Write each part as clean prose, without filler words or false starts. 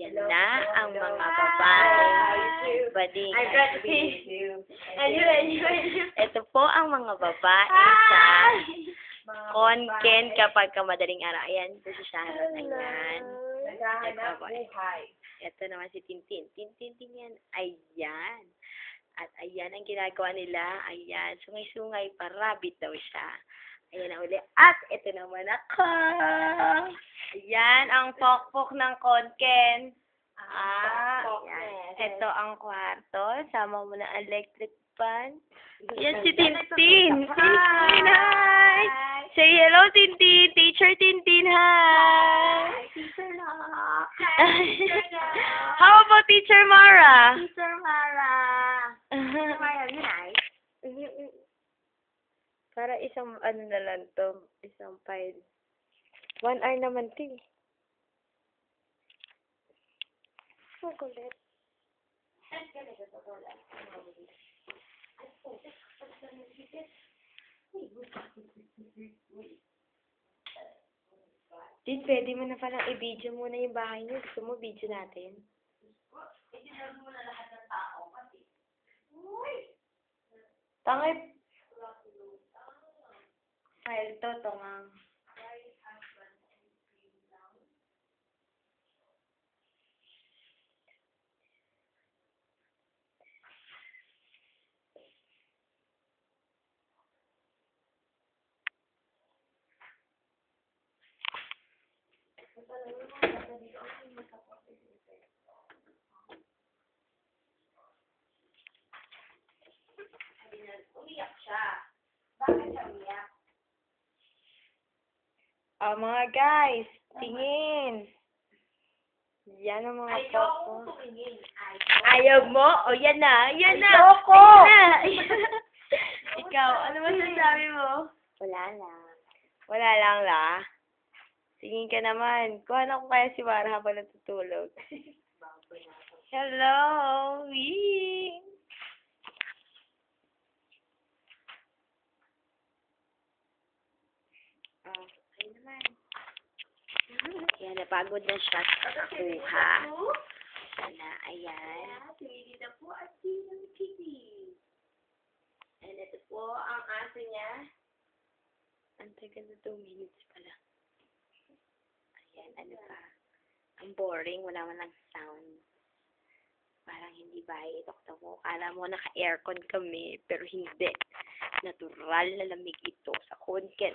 Ayan na ang mga babae. Bading at ito po ang mga babae sa Konken kapag madaling araw. Ayan, ito si Sharon. Ayan. Ito naman si Tintin. Tintin yan. Ayan. At ayan ang ginagawa nila. Ayan. Sungay-sungay pa. Rabbit daw siya. Ayan na uli. At ito naman ako. Ayan ang pokpok ng Konken. Ayan. Ito ang kwarto. Sama mo na electric fan. Yan si Tintin. Tintin, hi! Say hello, Tintin. Teacher Tintin, hi! Teacher na. How about Teacher Mara? Teacher Mara. Teacher Mara, you nice? Para isang ano na lang to. Isang file. 1 hour naman to eh. So kulit. Din, pwede mo na palang i-video muna yung bahay niyo. Gusto mo video natin? I-deserve mo na lahat ng tao kasi. Tangay. File to, tungang. Umiyak siya. Bakit siya umiyak? Mga guys, tingin. Yan ang mga Ayoko photo. tumingin. Ayaw mo? O, yan na. Yan na. Ayoko. Ayan na. Ikaw, ano ba sasabi mo? Wala lang. Wala lang la. Tingin ka naman. Kuha ko kaya si Mara habang natutulog. Hello. Wee. Ayun naman. Ayan, napagod na siya sa kuha. Sana, ayan. Tumili na po at sinang kitty. And ito po ang aso niya. Ang tagal na 2 minutes pala. Ayan, ano pa. Ang boring, wala man lang sound. Parang hindi bahay ito mo. Kala mo naka-aircon kami, pero hindi. Natural na lamig ito sa Konken.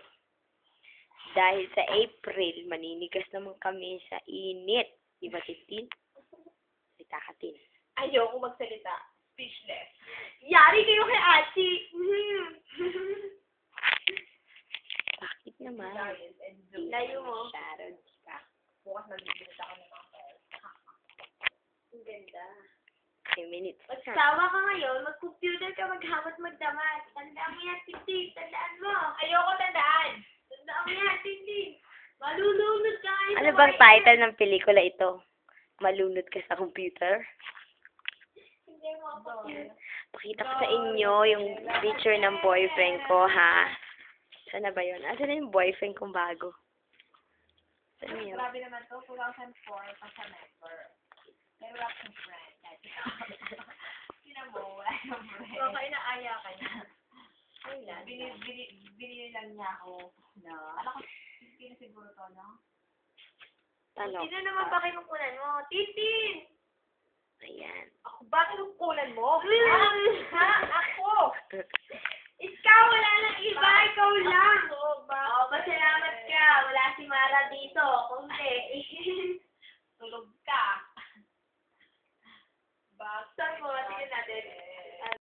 Dahil sa April, maninigas naman kami sa init. Di ba, Tintin? Salita ka, Tin. Ayoko magsalita. Speechless. Yari kayo kay Ate. Bakit naman? Layo mo. Sharon, di ba? Bukas magbibigit ako ng mga pera. Ang ganda. 10 minutes. Magsawa ka ngayon, mag-computer ka, maghamot, magdamag. Tandaan mo yan, Tintin. Tandaan mo. Ayoko tandaan. Tandaan mo yan, Tintin. Malulunod ka ngayon. Ano bang title ng pelikula ito? Malunod ka sa computer? Hindi mo ako. Pakita ko sa inyo yung picture ng boyfriend ko, ha? Saan na ba yun? Asan na yung boyfriend kong bago? Saan yun? Grabe naman to, 2004 pa sa network. Pero wala akong friend. Sino mo, wala akong friend. So, kayo naaya ka niya. Binili lang niya ako. No. Alam ko, sino siguro to, no? Tanong. Sino naman ba kinukunan mo? Tintin! Ayan. Ako ba kinukunan mo? Ha? Ako! Ikaw, wala nang iba. Ikaw lang. Oo, pasalamat ka. Wala si Mara dito. Kundi.